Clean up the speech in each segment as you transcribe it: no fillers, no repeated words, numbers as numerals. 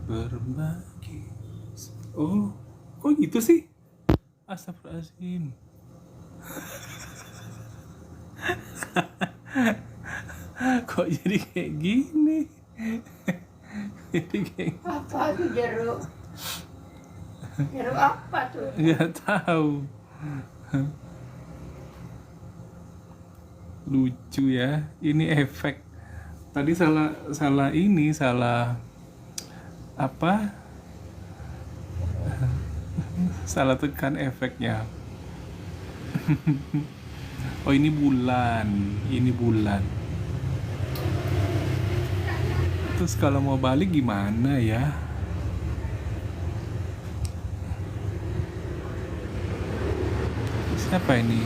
berbagi. Oh, kok gitu sih? Astagfirullahaladzim. Kok jadi kayak gini? Jadi kayak Apa tuh jeruk? Jeruk apa tuh? nggak tahu. Lucu ya. Ini efek. Tadi salah salah ini salah apa? Salah tekan efeknya. Oh ini bulan. Ini bulan. Terus kalau mau balik gimana ya? Siapa ini?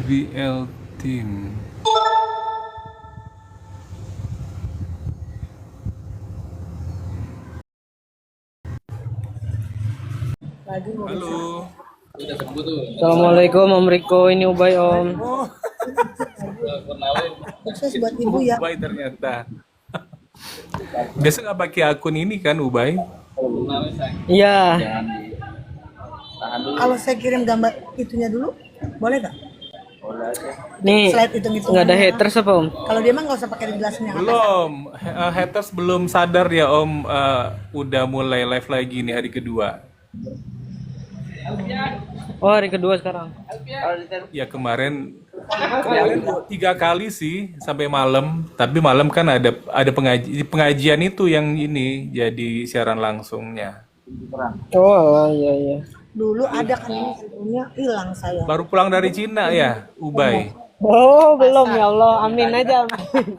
VL Team. Halo. Assalamualaikum Om Riko, ini Ubay Om. Oh, Sukses buat ibu ya. Ubay ternyata. Biasa nggak pakai akun ini kan Ubay? Iya, Kalau saya kirim gambar itunya dulu, boleh nggak? nih Slide hitung-hitungan. nggak ada haters apa Om? Kalau dia mah nggak usah pakai dijelasin yang atas. Belum. Haters belum sadar ya Om. Udah mulai live lagi nih hari kedua. Oh hari kedua sekarang. Ya kemarin 3 kali sih sampai malam. Tapi malam kan ada pengajian itu yang ini jadi siaran langsungnya. Oh iya iya. Dulu ada kan ini sebelumnya hilang saya. Baru pulang dari Cina ya, Ubay. Oh belum ya Allah, amin aja. Amin.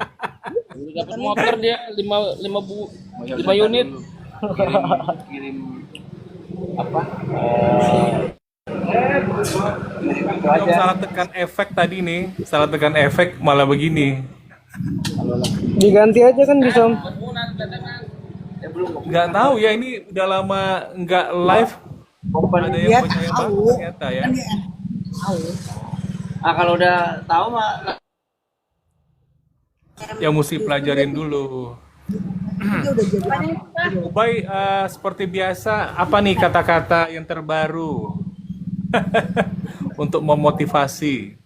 Dapat motor dia 5 unit. Om salah tekan efek tadi nih, salah tekan efek malah begini. Diganti aja kan bisa Om. Nggak tahu ya, ini udah lama nggak live. Ada yang Dia percaya tahu. banget ternyata ya. Kan dia tahu. Ah kalau udah tahu mah Yang mesti pelajarin dulu. Dia udah jadi Ubay, seperti biasa, apa nih kata-kata yang terbaru untuk memotivasi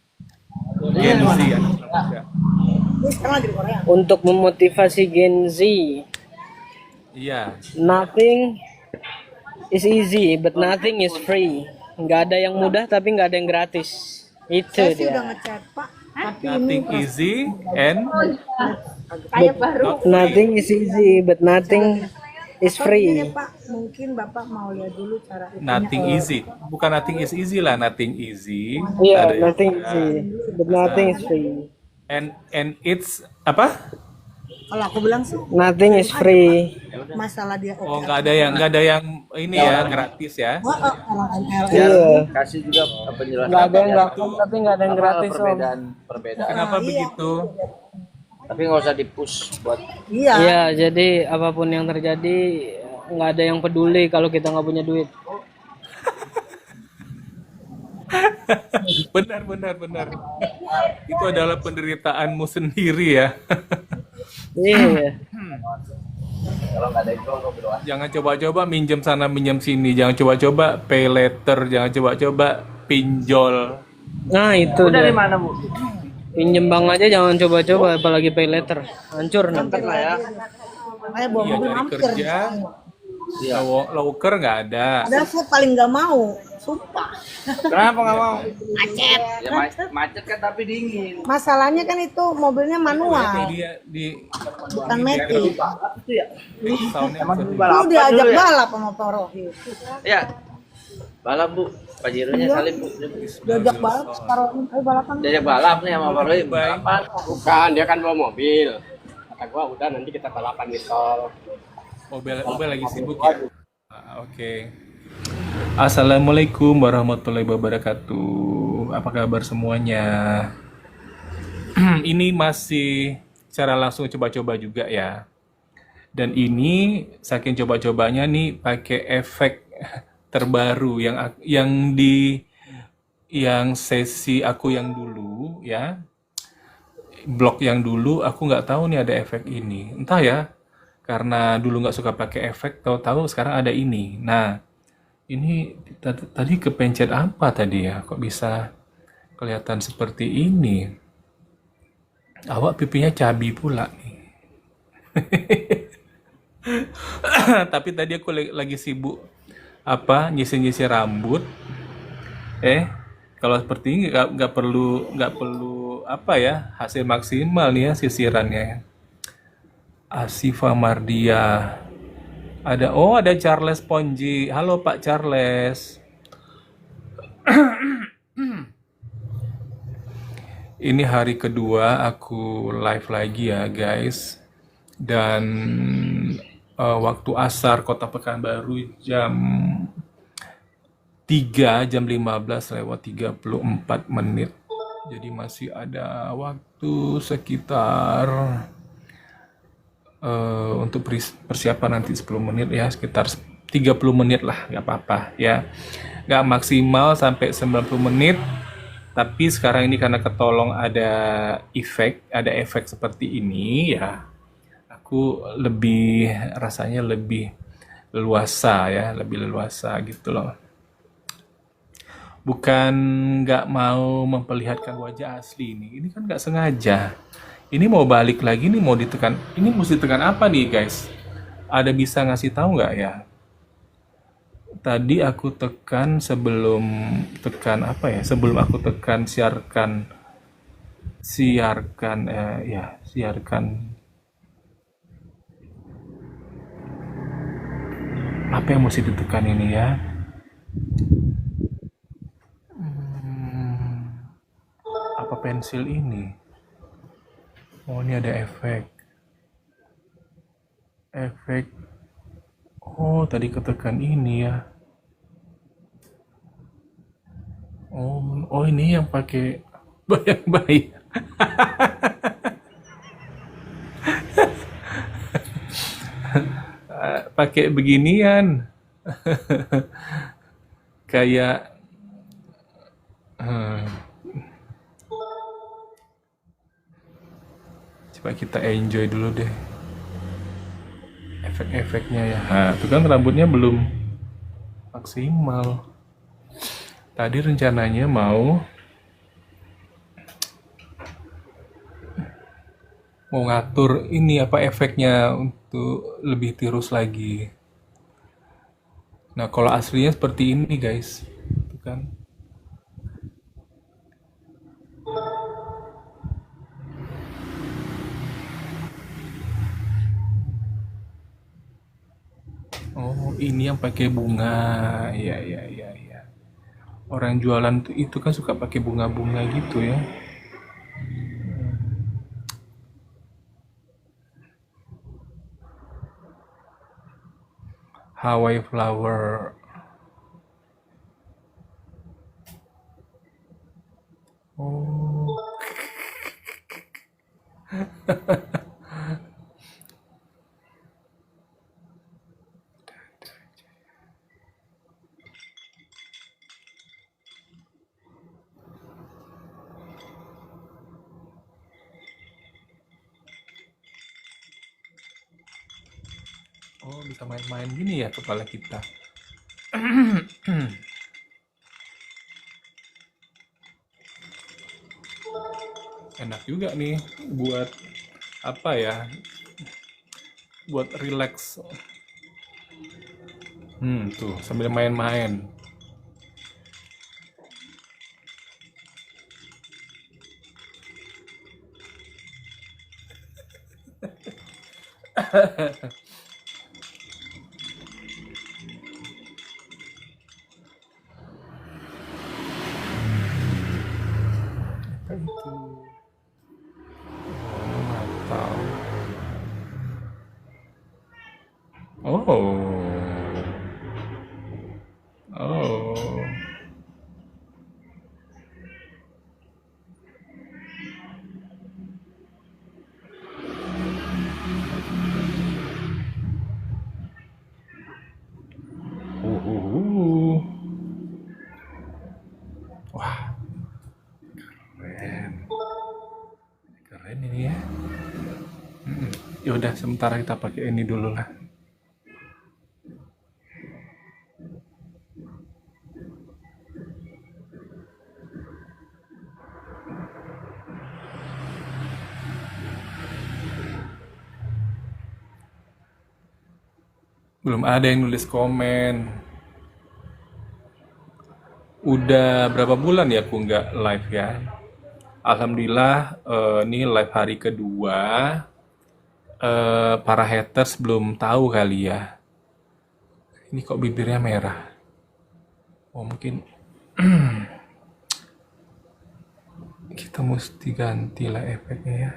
Gen Z ya? dia sekarang lagi di Korea. Untuk memotivasi Gen Z, Iya, nothing is easy, but nothing is free. Nggak ada yang mudah tapi nggak ada yang gratis. Itu Saya sih udah dia. ngechat Pak. Tapi nothing ini easy and Nothing is easy, but nothing is Gini free. Pak, mungkin Bapak mau lihat dulu cara itunya. nothing easy. Bukan nothing is easy lah, nothing easy. Iya, Ada nothing juga. easy, but nothing is free. And it's apa? Kalau aku bilang sih Nothing is free. masalah dia Oh, oke. nggak ada yang ini ya gratis ya. Oh, orang MLM. Iya. kasih juga penjelasan Nggak ada yang gratis, tapi nggak ada yang gratis Om. perbedaan. Kenapa iya. begitu? Tapi nggak usah di-push buat Iya. Iya, jadi apapun yang terjadi nggak ada yang peduli kalau kita nggak punya duit. Benar. Itu adalah penderitaanmu sendiri ya. Iya. Jangan coba-coba minjem sana minjem sini, jangan coba-coba pay later, jangan coba-coba pinjol. Nah itu dari dia. mana Bu? Pinjem bank aja jangan coba-coba, apalagi pay later, hancur nanti. Lah ya. Makanya bawa Iya, mobil cari mampir. kerja. Loker nggak ada. Padahal saya paling nggak mau, sumpah. Kenapa nggak mau? Macet. Ya macet kan tapi dingin. Masalahnya kan itu mobilnya manual, Dia di bukan metik. soundnya Lu diajak balap sama Pak Rohit. Ya. Balap Bu. Pajironya salim Bu. Diajak balap sekarang ayo balapan. Diajak balap nih sama Pak Roy. Balapan. Bukan, dia kan bawa mobil. Kata gua udah nanti kita balapan di tol. mobil lagi sibuk ya. Oke. Assalamualaikum warahmatullahi wabarakatuh. Apa kabar semuanya? Ini masih secara langsung coba-coba juga ya. Dan ini saking coba-cobanya nih pakai efek terbaru yang sesi aku yang dulu ya. Blog yang dulu aku nggak tahu nih ada efek ini. Entah ya. karena dulu nggak suka pakai efek, tahu-tahu sekarang ada ini. Nah, ini tadi kepencet apa tadi ya? Kok bisa kelihatan seperti ini? Awak pipinya cabi pula nih. Tapi tadi aku lagi sibuk nyisir-nyisir rambut. Kalau seperti ini nggak perlu hasil maksimal nih ya sisirannya. Asifa Mardia. Ada Charles Ponji. Halo Pak Charles. Ini hari kedua aku live lagi ya guys. Dan waktu asar Kota Pekanbaru jam 3:15 Jadi masih ada waktu sekitar untuk persiapan nanti 10 menit ya, sekitar 30 menit lah, nggak apa-apa ya. Nggak maksimal sampai 90 menit, tapi sekarang ini karena ketolong ada efek seperti ini ya, aku rasanya lebih leluasa gitu loh. Bukan nggak mau memperlihatkan wajah asli ini kan nggak sengaja. Ini mau balik lagi nih, mau ditekan. Ini mesti tekan apa nih guys? Ada bisa ngasih tahu nggak ya? Tadi aku tekan sebelum aku tekan siarkan. Apa yang mesti ditekan ini ya? Apa pensil ini? Oh, ini ada efek. Oh, tadi ketekan ini ya. Oh ini yang pakai bayang-bayang. Pakai beginian. Kayak coba kita enjoy dulu deh efek-efeknya ya. Nah, itu kan rambutnya belum maksimal. Tadi rencananya mau ngatur ini efeknya untuk lebih tirus lagi. Nah, kalau aslinya seperti ini guys, itu kan. Oh, ini yang pakai bunga. Iya. Orang jualan itu kan suka pakai bunga-bunga gitu ya. Hawaii flower. Oh. Oh, bisa main-main gini ya kepala kita. Enak juga nih buat buat relax. Tuh sambil main-main. Apa itu? Natal. Oh. Wah, keren ini ya. Ya udah, sementara kita pakai ini dulu lah. Belum ada yang nulis komen. Udah berapa bulan ya aku nggak live ya? Alhamdulillah, ini live hari kedua. Para haters belum tahu kali ya. Ini kok bibirnya merah? Oh mungkin kita mesti ganti lah efeknya ya.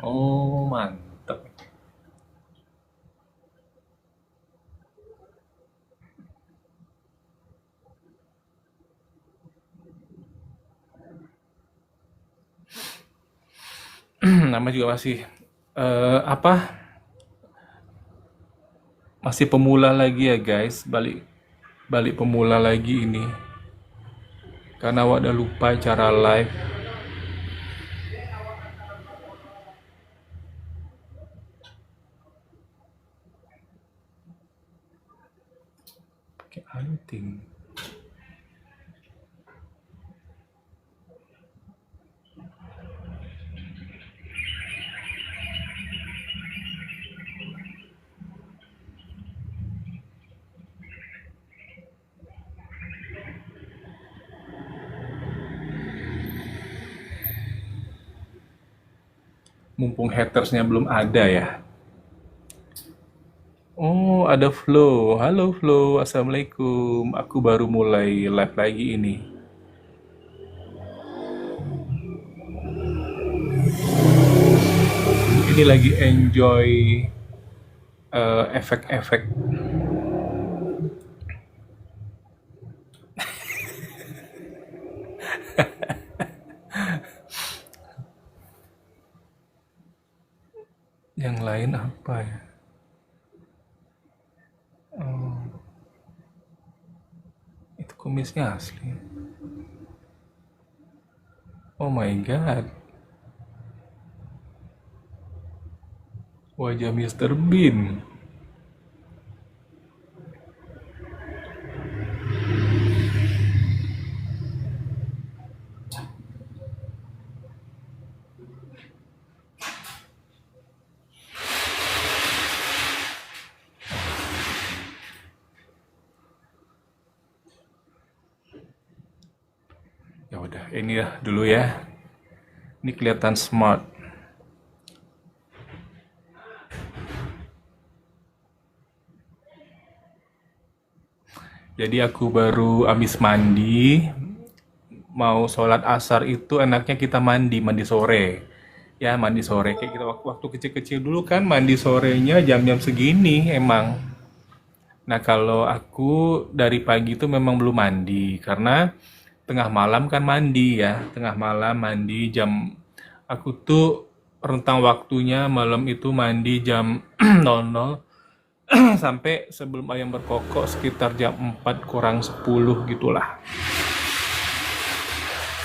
Oh mantep. Nama juga masih apa? Masih pemula lagi ya guys. Balik pemula lagi ini. Karena awak udah lupa cara live. Pakai anting. Mumpung hatersnya belum ada ya. Oh, ada Flo. Halo Flo, Assalamualaikum. Aku baru mulai live lagi ini. Ini lagi enjoy efek-efek. Yang lain apa ya? Oh, itu kumisnya asli. Oh my god. Wajah Mr. Bean. Ya udah, ini ya dulu ya. Ini kelihatan smart. Jadi aku baru habis mandi, mau sholat asar itu enaknya kita mandi sore. Ya mandi sore, kayak kita waktu kecil-kecil dulu kan mandi sorenya jam-jam segini emang. Nah kalau aku dari pagi itu memang belum mandi, karena tengah malam kan mandi ya. Tengah malam mandi aku tuh rentang waktunya malam itu mandi jam 00 sampai sebelum ayam berkokok sekitar jam 4 kurang 10 gitulah.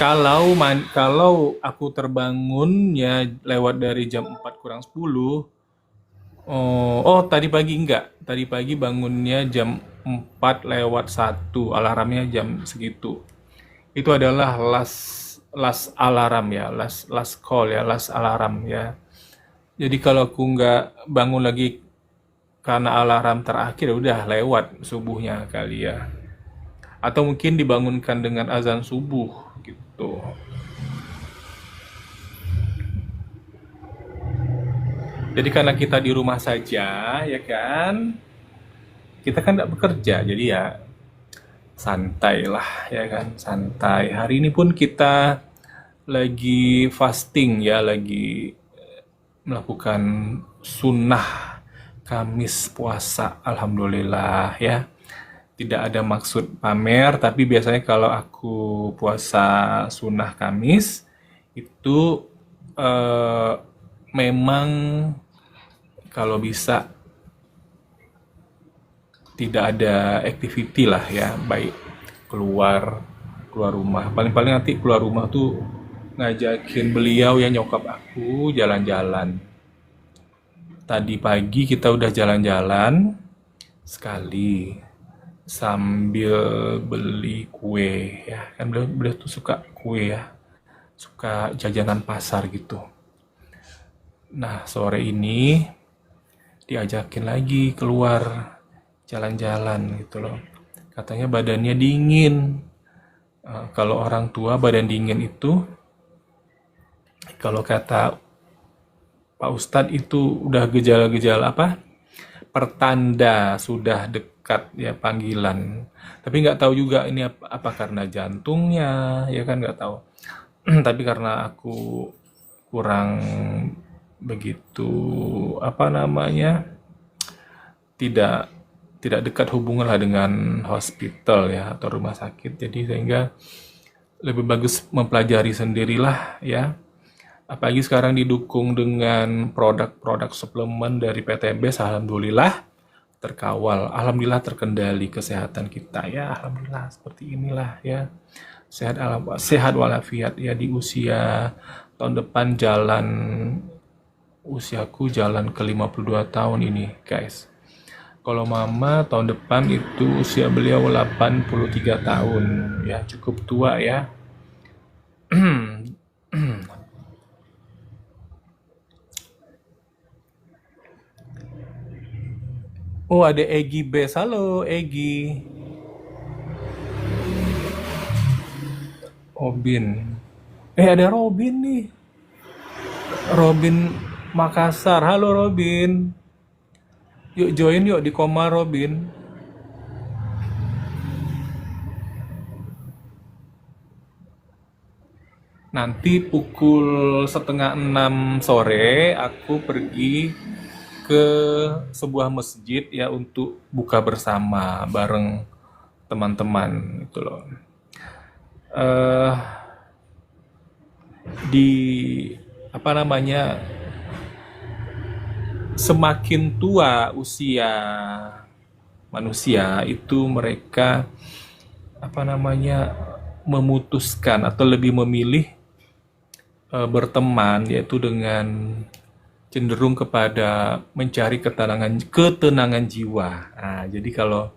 Kalau aku terbangun ya lewat dari jam 4 kurang 10. Oh, tadi pagi enggak. Tadi pagi bangunnya jam 4 lewat 1, alarmnya jam segitu. Itu adalah last alarm ya, last call ya, last alarm ya. Jadi kalau aku nggak bangun lagi karena alarm terakhir, udah lewat subuhnya kali ya. Atau mungkin dibangunkan dengan azan subuh gitu. Jadi karena kita di rumah saja, ya kan? Kita kan nggak bekerja, jadi ya santai lah, ya kan? Santai. Hari ini pun kita lagi fasting ya, lagi melakukan sunnah Kamis puasa, alhamdulillah ya. Tidak ada maksud pamer, tapi biasanya kalau aku puasa sunnah Kamis itu memang kalau bisa tidak ada activity lah ya, baik keluar keluar rumah. Paling-paling nanti keluar rumah tuh ngajakin beliau ya, nyokap aku jalan-jalan. Tadi pagi kita udah jalan-jalan sekali sambil beli kue ya, kan beliau, beliau tuh suka kue ya, suka jajanan pasar gitu. Nah, sore ini diajakin lagi keluar jalan-jalan gitu loh. Katanya badannya dingin. Kalau orang tua badan dingin itu, kalau kata Pak Ustadz itu udah gejala-gejala apa? Pertanda sudah dekat ya panggilan. Tapi nggak tahu juga ini apa karena jantungnya, ya kan nggak tahu. Tapi karena aku kurang begitu apa namanya, tidak tidak dekat hubungan lah dengan hospital ya atau rumah sakit, jadi sehingga lebih bagus mempelajari sendirilah ya, apalagi sekarang didukung dengan produk-produk suplemen dari PTBS. Alhamdulillah terkawal, alhamdulillah terkendali kesehatan kita ya, alhamdulillah seperti inilah ya, sehat walafiat ya di usia tahun depan jalan, usiaku jalan ke 52 tahun ini guys. Kalau mama tahun depan itu usia beliau 83 tahun ya, cukup tua ya. Oh, ada Egi Bes. Halo Egi. Robin. Ada Robin nih. Robin Makassar. Halo Robin. Yuk join yuk di Koma Robin. Nanti pukul 5:30 sore aku pergi ke sebuah masjid ya untuk buka bersama bareng teman-teman itu loh. Di apa namanya, semakin tua usia manusia itu mereka apa namanya memutuskan atau lebih memilih berteman, yaitu dengan cenderung kepada mencari ketenangan jiwa. Nah, jadi kalau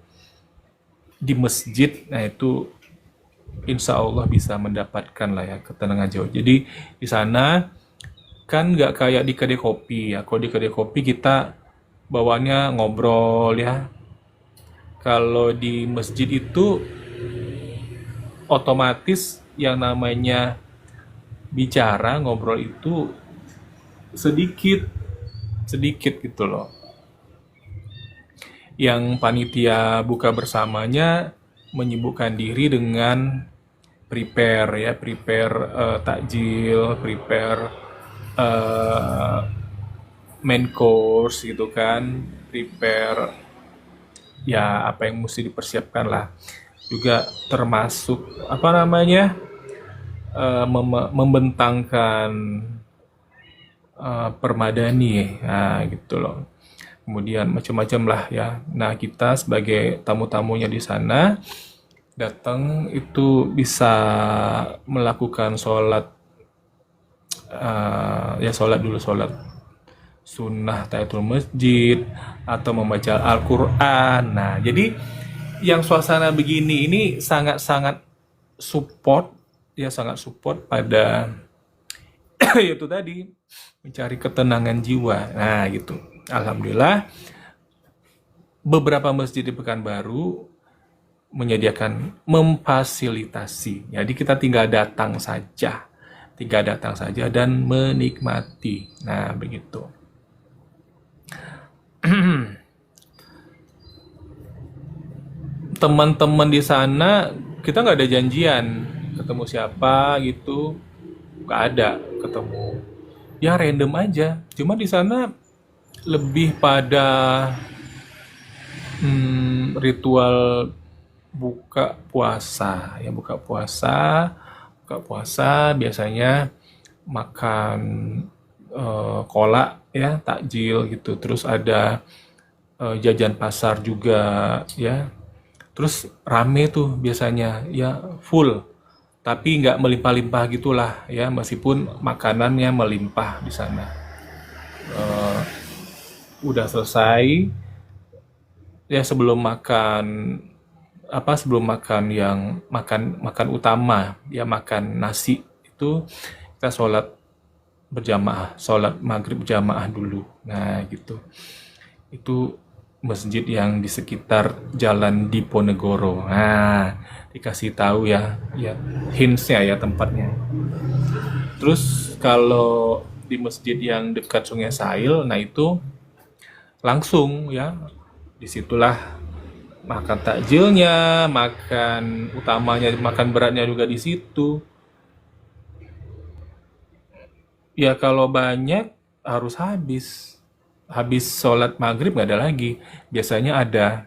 di masjid, nah itu insya Allah bisa mendapatkan lah ya ketenangan jiwa. Jadi di sana kan nggak kayak di kedai kopi ya. Kalau di kedai kopi kita bawaannya ngobrol ya. Kalau di masjid itu otomatis yang namanya bicara, ngobrol itu sedikit gitu loh. Yang panitia buka bersamanya menyibukkan diri dengan prepare takjil, prepare main course gitu kan, prepare ya apa yang mesti dipersiapkan lah. Juga termasuk apa namanya membentangkan permadani, nah gitu loh. Kemudian macam-macam lah ya. Nah, kita sebagai tamu-tamunya di sana datang itu bisa melakukan sholat sholat sunnah tahiyatul masjid atau membaca Al-Quran. Nah, jadi yang suasana begini ini sangat-sangat support ya, sangat support pada yaitu tadi mencari ketenangan jiwa. Nah, gitu. Alhamdulillah beberapa masjid di Pekanbaru menyediakan, memfasilitasi. Jadi kita tinggal datang saja dan menikmati. Nah, begitu. Teman-teman di sana kita nggak ada janjian ketemu siapa gitu, nggak ada ketemu. Ya random aja. Cuma di sana lebih pada ritual buka puasa ya, buka puasa biasanya makan kolak ya, takjil gitu, terus ada jajan pasar juga ya. Terus rame tuh biasanya ya full, tapi nggak melimpah-limpah gitulah ya, meskipun makanannya melimpah di sana. Eh, udah selesai ya, sebelum makan yang makan makan utama ya, makan nasi itu kita sholat maghrib berjamaah dulu. Nah gitu, itu masjid yang di sekitar Jalan Diponegoro. Nah, dikasih tahu ya, ya hintsnya ya tempatnya. Terus kalau di masjid yang dekat Sungai Sail, nah itu langsung ya, disitulah makan takjilnya, makan utamanya, makan beratnya juga di situ. Ya kalau banyak harus habis sholat maghrib nggak ada lagi. Biasanya ada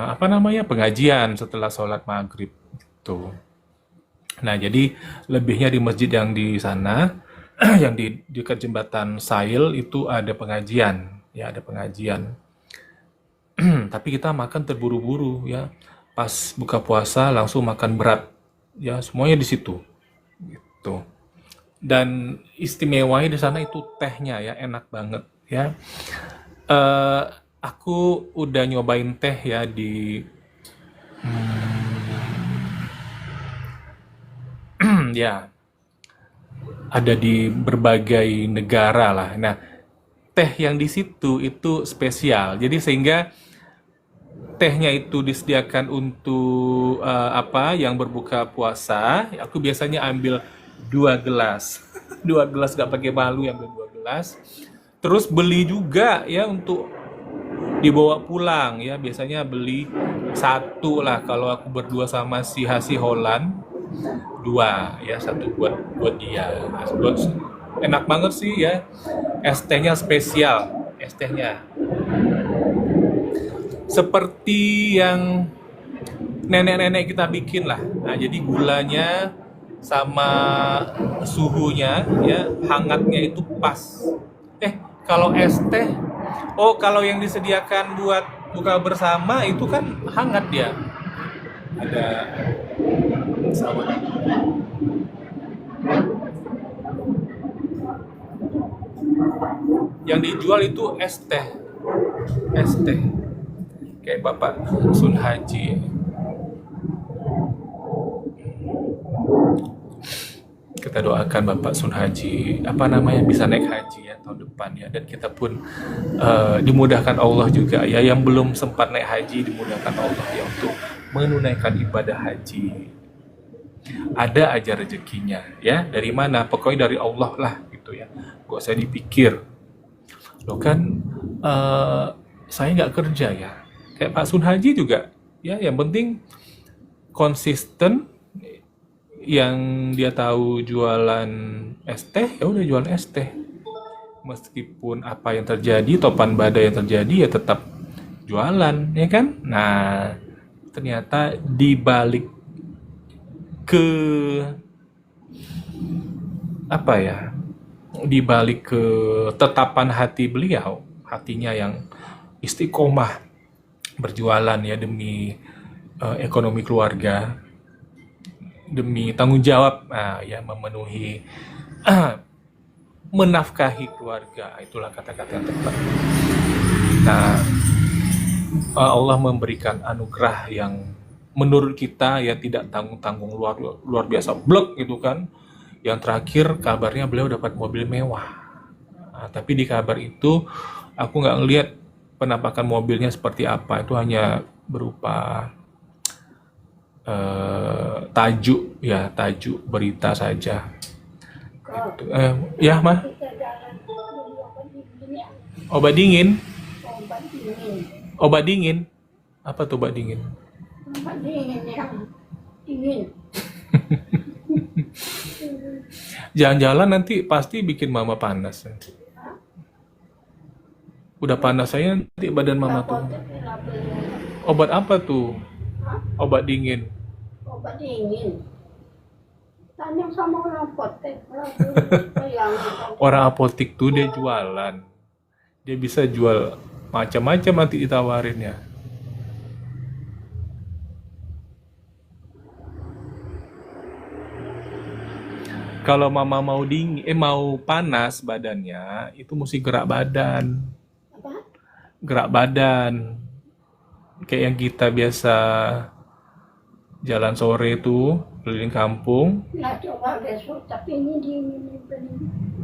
apa namanya, pengajian setelah sholat maghrib tuh. Nah jadi lebihnya di masjid yang di sana yang di dekat jembatan Sail itu ada pengajian ya, ada pengajian. Tapi kita makan terburu-buru ya, pas buka puasa langsung makan berat ya, semuanya di situ gitu. Dan istimewanya di sana itu tehnya ya, enak banget ya. Eh, aku udah nyobain teh ya di ya, ada di berbagai negara lah. Nah, teh yang di situ itu spesial. Jadi sehingga tehnya itu disediakan untuk apa yang berbuka puasa. Aku biasanya ambil 2 gelas. 2 gelas, gak pakai malu, ambil 2 gelas. Terus beli juga ya untuk dibawa pulang ya, biasanya beli satu lah kalau aku berdua sama si Hasi Holland, 2 ya, satu buat dia. Enak banget sih ya, es tehnya spesial, es tehnya seperti yang nenek-nenek kita bikin lah. Nah jadi gulanya sama suhunya ya, hangatnya itu pas. Kalau es teh, oh kalau yang disediakan buat buka bersama itu kan hangat ya. Ada pesawat. Yang dijual itu es teh. Es teh. Kayak Bapak Sun Haji. Kita doakan Bapak Sun Haji bisa naik haji ya tahun depan ya, dan kita pun dimudahkan Allah juga ya, yang belum sempat naik haji dimudahkan Allah ya untuk menunaikan ibadah haji. Ada aja rezekinya ya, dari mana? Pokoknya dari Allah lah gitu ya, gak usah dipikir. Loh kan saya nggak kerja ya, kayak Pak Sun Haji juga ya, yang penting konsisten. Yang dia tahu jualan es teh, ya udah jualan es teh. Meskipun apa yang terjadi, topan badai yang terjadi, ya tetap jualan, ya kan? Nah, ternyata dibalik ke apa ya? Dibalik ke tetapan hati beliau, hatinya yang istiqomah berjualan ya demi ekonomi keluarga, demi tanggung jawab ya, memenuhi menafkahi keluarga, itulah kata-kata yang tepat. Nah, Allah memberikan anugerah yang menurut kita ya tidak tanggung-tanggung luar biasa, blok gitu kan. Yang terakhir kabarnya beliau dapat mobil mewah. Tapi di kabar itu aku nggak ngelihat penampakan mobilnya seperti apa, itu hanya berupa tajuk berita saja. Gitu. Ya mah, Kita jalan beli obat dingin ya. obat dingin, Obat dingin. obat dingin, apa tuh obat dingin? Obat dingin yang dingin. Jalan-jalan nanti pasti bikin mama panas. Udah panas saya nanti badan mama tuh. Obat apa tuh? Obat dingin. Obat dingin. Tanya sama orang apotek. Yang Orang apotik tuh dia jualan. Dia bisa jual macam-macam nanti ditawarin ya. Kalau mama mau dingin, mau panas badannya, itu mesti gerak badan. Apa? Gerak badan. Kayak yang kita biasa jalan sore tuh, keliling kampung. Nah coba besok, tapi ini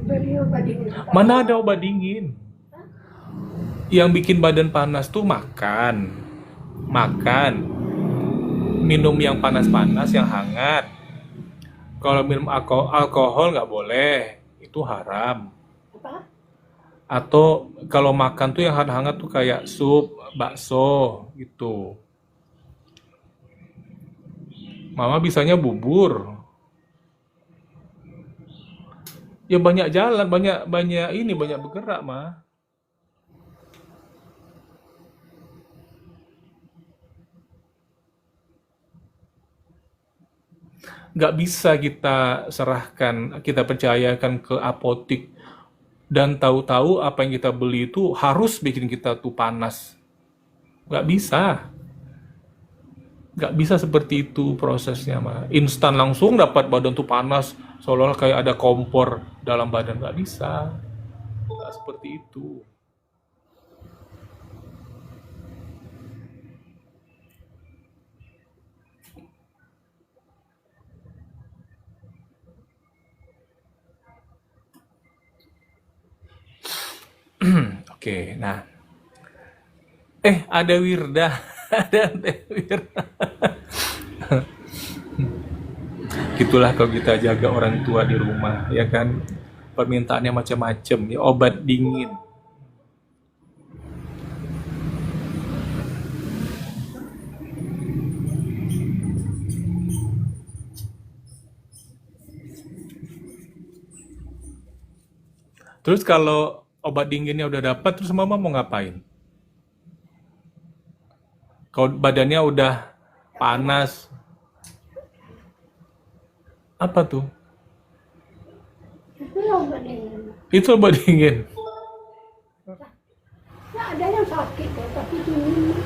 beli obat dingin. Mana ada obat dingin? Yang bikin badan panas tuh makan. Makan. Minum yang panas-panas, yang hangat. Kalau minum alkohol nggak boleh. Itu haram. Apa? Atau kalau makan tuh yang hangat-hangat tuh kayak sup, bakso gitu. Mama bisanya bubur. Ya banyak jalan, banyak bergerak, mah. Nggak bisa kita serahkan, kita percayakan ke apotik dan tahu-tahu apa yang kita beli itu harus bikin kita tuh panas. Nggak bisa. Nggak bisa seperti itu prosesnya, mah. Instan langsung dapat badan tuh panas, seolah-olah kayak ada kompor dalam badan. Nggak bisa. Nggak seperti itu. Oke, nah. Ada Wirda. Ada Teh Wirda. Gitulah kalau kita jaga orang tua di rumah, ya kan? Permintaannya macam-macam, ya obat dingin. Terus kalau obat dinginnya udah dapat, terus mama mau ngapain? Kalau badannya udah panas, apa tuh? Itu obat dingin. Itu obat dingin. Nah, ada yang sakit ya, tapi dingin.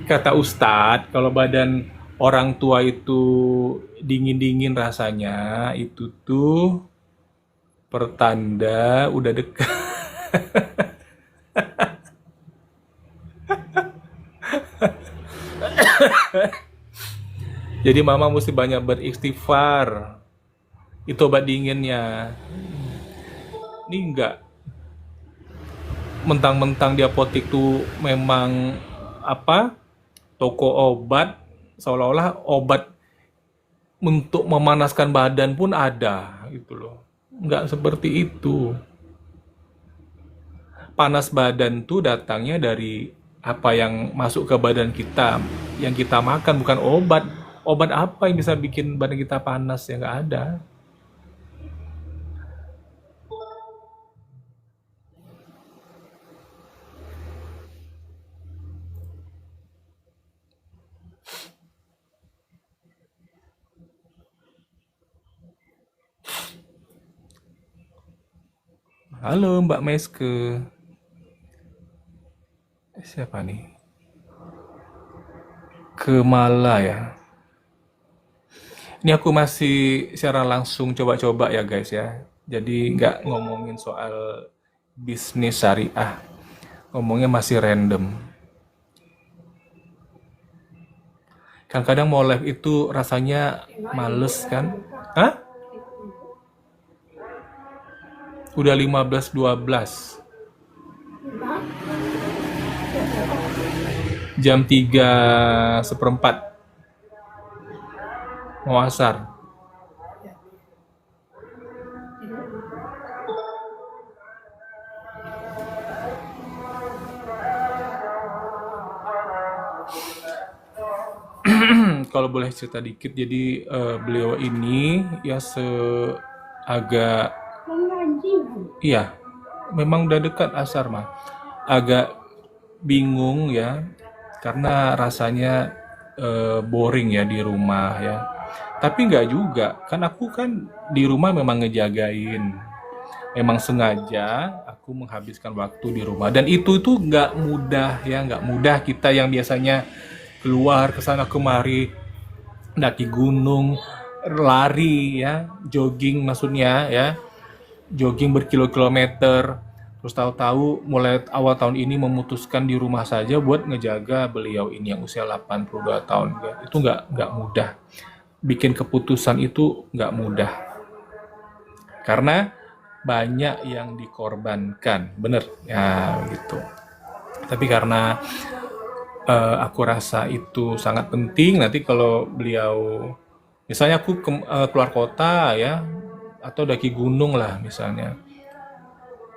Kata Ustadz, kalau badan orang tua itu dingin-dingin rasanya, itu tuh pertanda udah dekat. Jadi mama mesti banyak beristighfar. Itu obat dinginnya. Ini enggak mentang-mentang di apotik tuh memang apa? Toko obat, seolah-olah obat untuk memanaskan badan pun ada gitu loh. Enggak seperti itu. Panas badan tuh datangnya dari apa yang masuk ke badan kita, yang kita makan, bukan obat. Obat apa yang bisa bikin badan kita panas? Ya nggak ada. Halo Mbak Meske. Siapa nih? Kemala ya. Ini aku masih secara langsung coba-coba ya guys ya. Jadi nggak ngomongin soal bisnis syariah. Ngomongnya masih random. Kadang-kadang mau live itu rasanya males kan? Hah? Udah 15.12. Jam 3:15. Mau asar. Kalau boleh cerita dikit, jadi beliau ini ya agak, Mengaji. iya, memang udah dekat asar mah. Agak bingung ya, karena rasanya boring ya di rumah ya. Tapi nggak juga, kan aku kan di rumah memang ngejagain. memang sengaja aku menghabiskan waktu di rumah. Dan itu nggak mudah ya, nggak mudah kita yang biasanya keluar ke sana kemari, daki gunung, lari ya, jogging maksudnya ya, jogging berkilo-kilometer. Terus tahu-tahu mulai awal tahun ini memutuskan di rumah saja buat ngejaga beliau ini yang usia 82 tahun. Itu nggak mudah. Bikin keputusan itu nggak mudah. Karena banyak yang dikorbankan, bener ya gitu. Tapi karena aku rasa itu sangat penting. Nanti kalau beliau, misalnya aku keluar kota ya, atau daki gunung lah misalnya,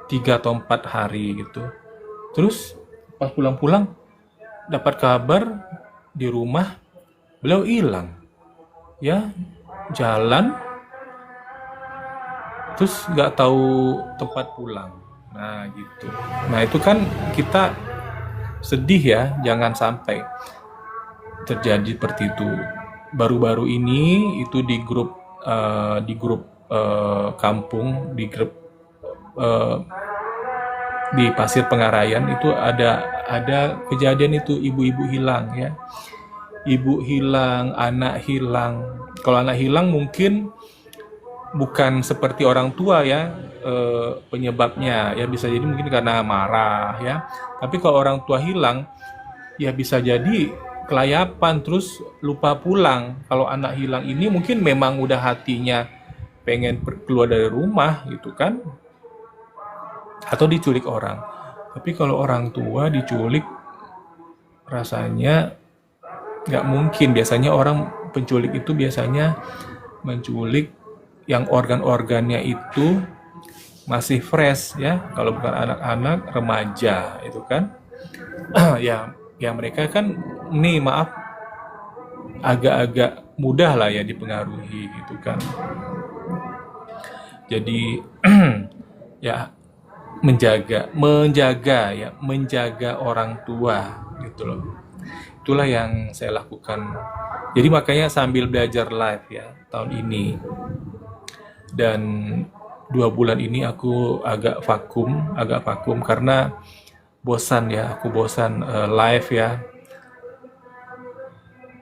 3 atau 4 hari gitu. Terus pas pulang-pulang dapat kabar di rumah beliau hilang, ya jalan, terus nggak tahu tempat pulang. Nah gitu. Nah itu kan kita sedih ya, jangan sampai terjadi seperti itu. Baru-baru ini itu di grup kampung, di grup di Pasir Pengarayan itu ada kejadian itu, ibu-ibu hilang ya. Ibu hilang, anak hilang. Kalau anak hilang mungkin bukan seperti orang tua ya, penyebabnya ya, bisa jadi mungkin karena marah ya. Tapi kalau orang tua hilang ya bisa jadi kelayapan terus lupa pulang. Kalau anak hilang ini mungkin memang udah hatinya pengen keluar dari rumah gitu kan, atau diculik orang. Tapi kalau orang tua diculik rasanya nggak mungkin. Biasanya orang penculik itu biasanya menculik yang organ-organnya itu masih fresh ya. Kalau bukan anak-anak, remaja itu kan ya mereka kan nih, maaf, agak-agak mudah lah ya dipengaruhi gitu kan. Jadi ya menjaga orang tua gitu loh. Itulah yang saya lakukan. Jadi makanya sambil belajar live ya tahun ini, dan 2 bulan ini aku agak vakum karena bosan ya. Aku bosan live ya.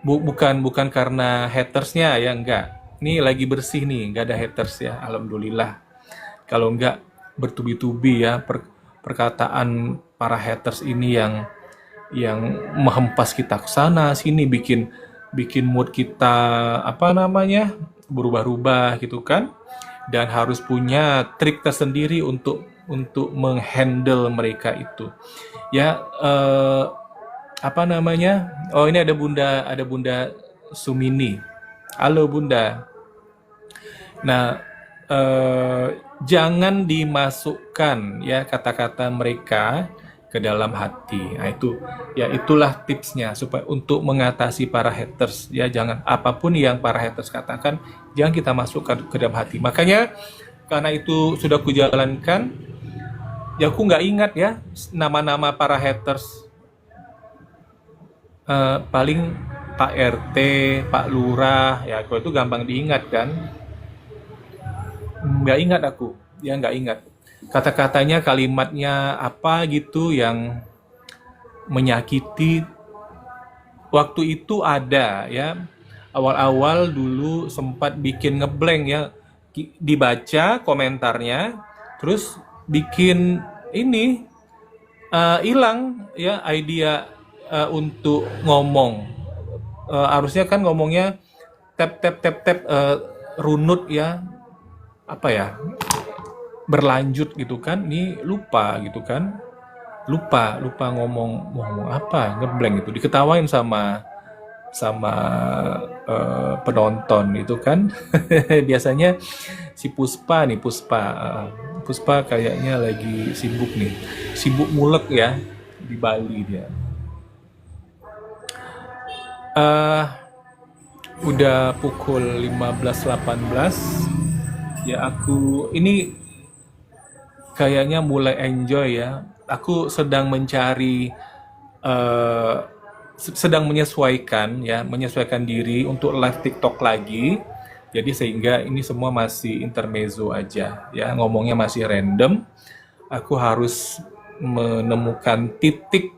Bukan karena hatersnya ya, enggak. Ini lagi bersih nih, nggak ada haters ya, alhamdulillah. Kalau enggak bertubi-tubi ya perkataan para haters ini yang menghempas kita ke sana sini, bikin mood kita berubah-ubah gitu kan. Dan harus punya trik tersendiri untuk menghandle mereka itu. Ya Oh, ini ada Bunda Sumini. Halo Bunda. Nah, jangan dimasukkan ya kata-kata mereka ke dalam hati. Nah, itulah tipsnya supaya untuk mengatasi para haters ya. Jangan, apapun yang para haters katakan jangan kita masukkan ke dalam hati. Makanya karena itu sudah kujalankan, ya aku nggak ingat ya nama-nama para haters. Paling Pak RT, Pak Lurah, ya kalau itu gampang diingat kan. Nggak ingat aku, ya nggak ingat. Kata-katanya, kalimatnya apa gitu yang menyakiti. Waktu itu ada ya, awal-awal dulu sempat bikin ngeblank ya, dibaca komentarnya, terus bikin ini, hilang ya idea untuk ngomong. Harusnya kan ngomongnya tap runut ya, berlanjut gitu kan. Ini lupa gitu kan, lupa ngomong apa, ngeblank itu, diketawain sama penonton itu kan. Biasanya si Puspa kayaknya lagi sibuk mulek ya di Bali dia. Udah pukul 15.18 ya, aku ini kayaknya mulai enjoy ya. Aku sedang mencari, sedang menyesuaikan diri untuk live TikTok lagi. Jadi sehingga ini semua masih intermezzo aja ya, ngomongnya masih random. Aku harus menemukan titik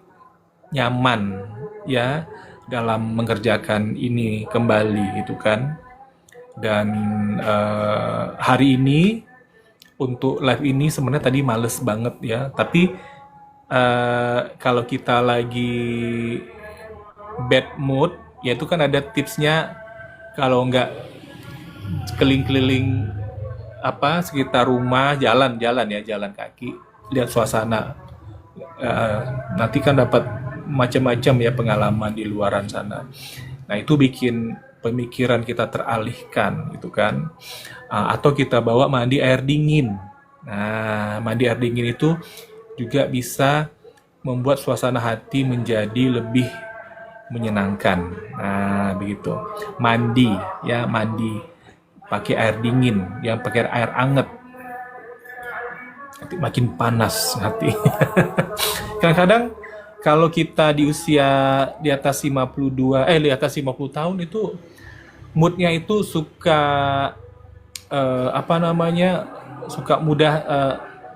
nyaman ya dalam mengerjakan ini kembali itu kan. Dan hari ini untuk live ini sebenarnya tadi males banget ya, tapi kalau kita lagi bad mood ya itu kan ada tipsnya, kalau nggak keliling-keliling apa sekitar rumah, jalan-jalan ya, jalan kaki, lihat suasana. Nanti kan dapat macam-macam ya pengalaman di luaran sana. Nah itu bikin pemikiran kita teralihkan gitu kan. Atau kita bawa mandi air dingin. Nah mandi air dingin itu juga bisa membuat suasana hati menjadi lebih menyenangkan. Nah begitu. Mandi ya, mandi pakai air dingin, yang pakai air anget. Nanti makin panas hati. Kadang-kadang kalau kita di usia di atas 52, di atas 50 tahun itu moodnya itu suka suka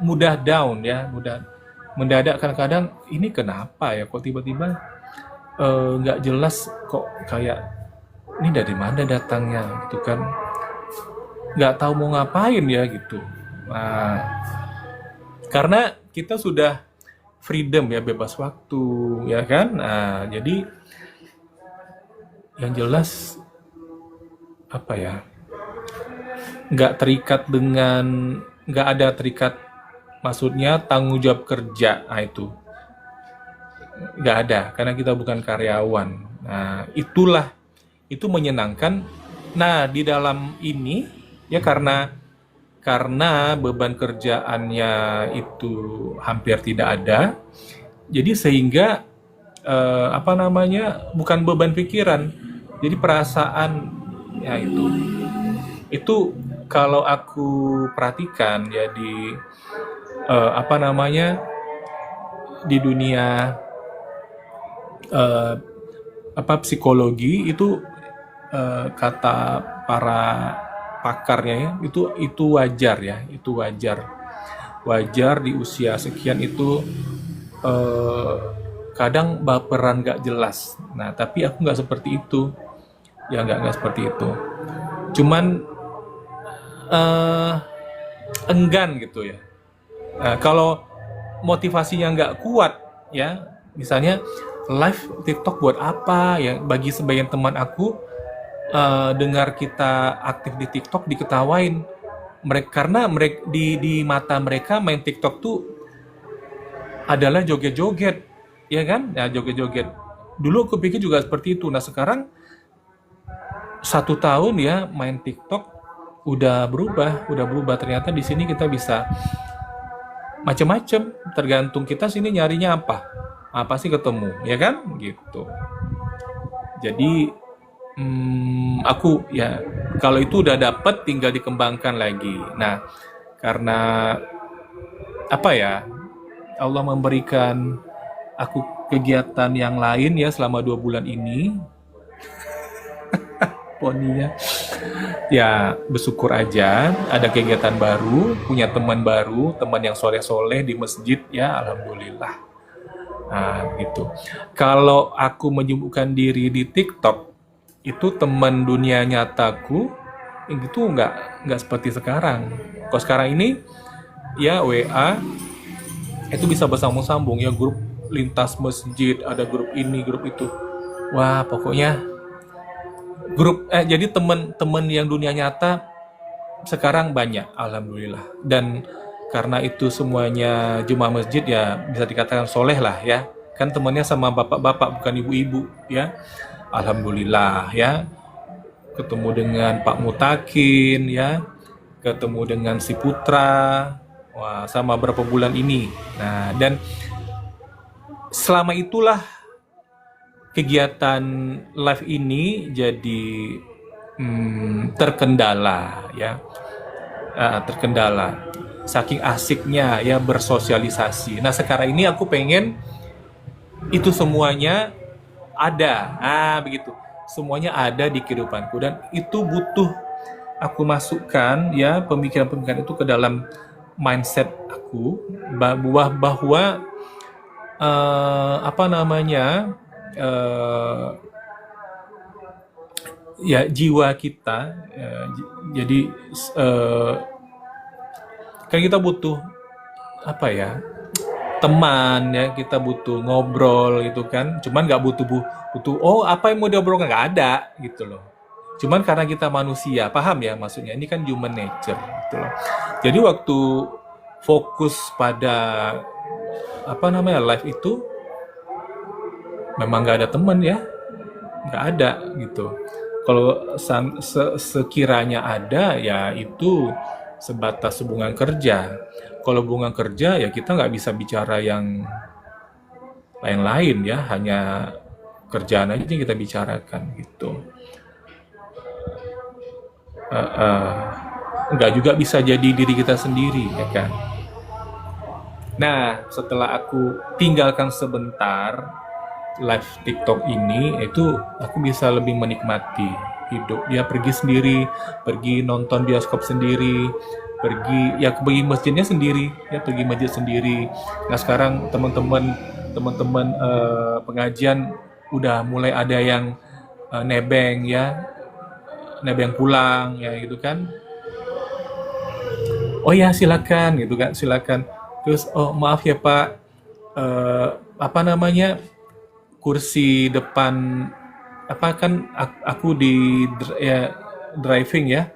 mudah down ya, mudah mendadak. Kadang-kadang ini kenapa ya, kok tiba-tiba nggak jelas, kok kayak ini dari mana datangnya gitu kan, nggak tahu mau ngapain ya gitu. Nah, karena kita sudah freedom ya, bebas waktu ya kan. Nah, jadi yang jelas apa ya, nggak ada terikat, maksudnya tanggung jawab kerja. Nah itu nggak ada karena kita bukan karyawan. Nah itu menyenangkan. Nah di dalam ini ya, karena beban kerjaannya itu hampir tidak ada, jadi sehingga bukan beban pikiran, jadi perasaan ya itu kalau aku perhatikan ya di dunia psikologi itu, kata para pakarnya ya, itu wajar ya, itu wajar di usia sekian itu kadang baperan gak jelas. Nah tapi aku nggak seperti itu ya, nggak seperti itu, cuman enggan gitu ya. Nah, kalau motivasinya nggak kuat ya, misalnya live TikTok buat apa ya, bagi sebagian teman aku dengar kita aktif di TikTok diketawain karena mereka di mata mereka main TikTok tuh adalah joget-joget ya kan ya, joget-joget. Dulu aku pikir juga seperti itu. Nah sekarang 1 tahun ya main TikTok udah berubah. Ternyata di sini kita bisa macam-macam, tergantung kita sini nyarinya apa sih ketemu ya kan gitu. Jadi aku ya kalau itu udah dapet tinggal dikembangkan lagi. Nah karena Allah memberikan aku kegiatan yang lain ya selama 2 bulan ini. Poninya ya bersyukur aja ada kegiatan baru, punya teman baru, teman yang soleh-soleh di masjid ya, alhamdulillah. Nah gitu. Kalau aku menyibukkan diri di TikTok, itu teman dunia nyataku itu nggak seperti sekarang. Kalau sekarang ini ya WA itu bisa bersambung-sambung ya, grup lintas masjid, ada grup ini grup itu, wah pokoknya grup jadi teman-teman yang dunia nyata sekarang banyak, alhamdulillah. Dan karena itu semuanya jemaah masjid ya, bisa dikatakan soleh lah ya, kan temannya sama bapak-bapak bukan ibu-ibu ya, alhamdulillah ya. Ketemu dengan Pak Mutakin ya, ketemu dengan si Putra, wah sama berapa bulan ini. Nah dan selama itulah kegiatan live ini jadi terkendala ya, terkendala saking asiknya ya bersosialisasi. Nah sekarang ini aku pengen itu semuanya ada, begitu, semuanya ada di kehidupanku, dan itu butuh aku masukkan ya pemikiran-pemikiran itu ke dalam mindset aku bahwa apa namanya ya jiwa kita jadi kan kita butuh apa ya teman ya, kita butuh ngobrol gitu kan, cuman nggak butuh oh apa yang mau diobrolkan, nggak ada gitu loh. Cuman karena kita manusia, paham ya maksudnya, ini kan human nature gitu loh. Jadi waktu fokus pada apa namanya live itu memang nggak ada teman ya, nggak ada gitu. Kalau sekiranya ada ya itu sebatas hubungan kerja. Kalau hubungan kerja ya kita nggak bisa bicara yang lain-lain ya, hanya kerjaan aja yang kita bicarakan gitu. Nggak juga bisa jadi diri kita sendiri ya kan. Nah setelah aku tinggalkan sebentar live TikTok ini, itu aku bisa lebih menikmati hidup. Dia pergi sendiri, pergi nonton bioskop sendiri, pergi masjidnya sendiri, ya pergi masjid sendiri. Nah sekarang teman-teman pengajian udah mulai ada yang nebeng ya, nebeng pulang ya gitu kan. Oh ya silakan gitu kan, silakan. Terus oh maaf ya Pak, apa namanya, kursi depan apa kan aku di driving ya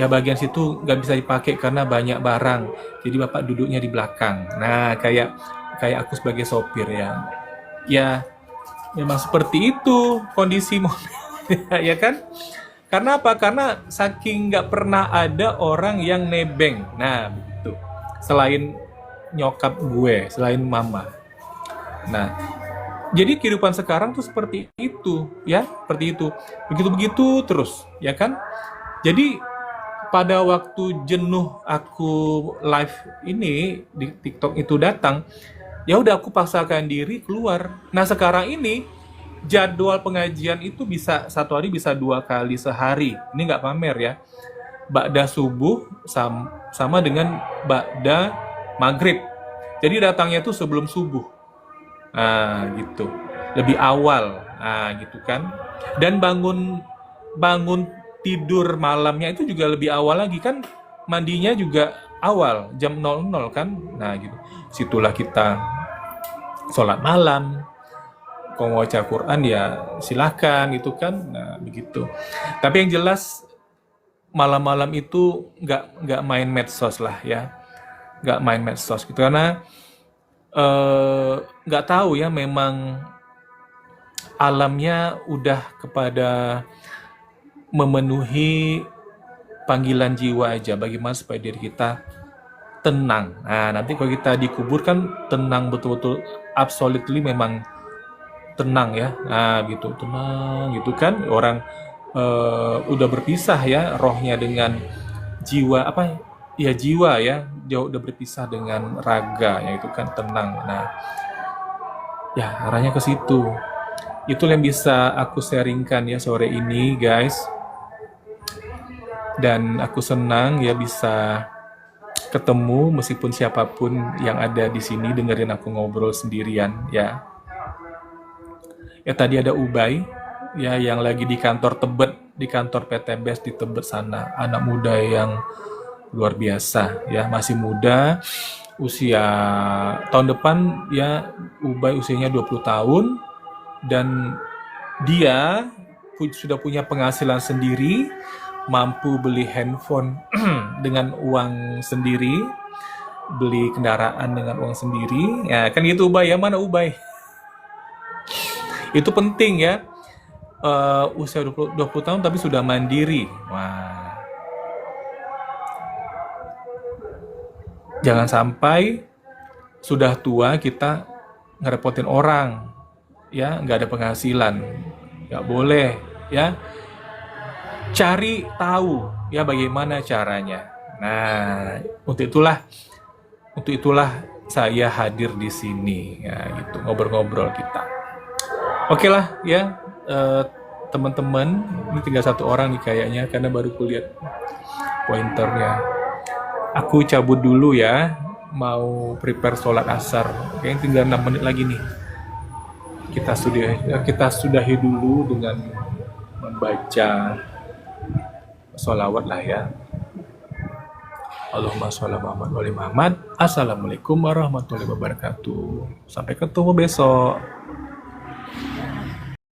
bagian situ nggak bisa dipakai karena banyak barang, jadi bapak duduknya di belakang. Nah kayak aku sebagai sopir ya memang seperti itu kondisi mobil ya kan. Karena apa? Karena saking nggak pernah ada orang yang nebeng. Nah begitu, selain nyokap gue, selain mama. Nah jadi kehidupan sekarang tuh seperti itu, ya, seperti itu. Begitu-begitu terus, ya kan? Jadi pada waktu jenuh aku live ini di TikTok itu datang, ya udah aku paksakan diri keluar. Nah sekarang ini jadwal pengajian itu bisa satu hari bisa 2 kali sehari. Ini nggak pamer ya. Ba'da subuh sama dengan ba'da maghrib. Jadi datangnya itu sebelum subuh. Nah, gitu. Lebih awal. Nah, gitu kan. Dan bangun tidur malamnya itu juga lebih awal lagi kan. Mandinya juga awal, jam 00 kan. Nah, gitu. Situlah kita sholat malam. Kalau mau baca Quran ya silahkan gitu kan. Nah, begitu. Tapi yang jelas malam-malam itu nggak main medsos lah ya. Nggak main medsos gitu karena nggak tahu ya, memang alamnya udah kepada memenuhi panggilan jiwa aja, bagaimana supaya diri kita tenang. Nah nanti kalau kita dikubur kan tenang betul-betul, absolutely memang tenang ya. Nah gitu, tenang gitu kan, orang udah berpisah ya rohnya dengan jiwa jiwa ya, jauh udah berpisah dengan raga ya, itu kan tenang. Nah ya arahnya ke situ. Itu yang bisa aku sharingkan ya sore ini guys, dan aku senang ya bisa ketemu meskipun siapapun yang ada di sini dengerin aku ngobrol sendirian ya. Ya tadi ada Ubay ya yang lagi di kantor Tebet, di kantor PTBS di Tebet sana, anak muda yang luar biasa ya, masih muda, usia tahun depan ya Ubay usianya 20 tahun dan dia sudah punya penghasilan sendiri, mampu beli handphone dengan uang sendiri, beli kendaraan dengan uang sendiri. Ya kan gitu Ubay ya, mana Ubay? Itu penting ya. Usia 20 tahun tapi sudah mandiri. Wah. Jangan sampai sudah tua kita ngerepotin orang, ya nggak ada penghasilan, nggak boleh, ya. Cari tahu, ya bagaimana caranya. Nah, untuk itulah saya hadir di sini, ya gitu, ngobrol-ngobrol kita. Oke lah, ya. teman-teman, ini tinggal satu orang nih kayaknya karena baru kulihat pointernya. Aku cabut dulu ya, mau prepare sholat asar. Kayaknya tinggal 6 menit lagi nih. Kita sudahi dulu dengan membaca sholawat lah ya. Allahumma sholli Muhammad wa ali Muhammad. Assalamualaikum warahmatullahi wabarakatuh. Sampai ketemu besok.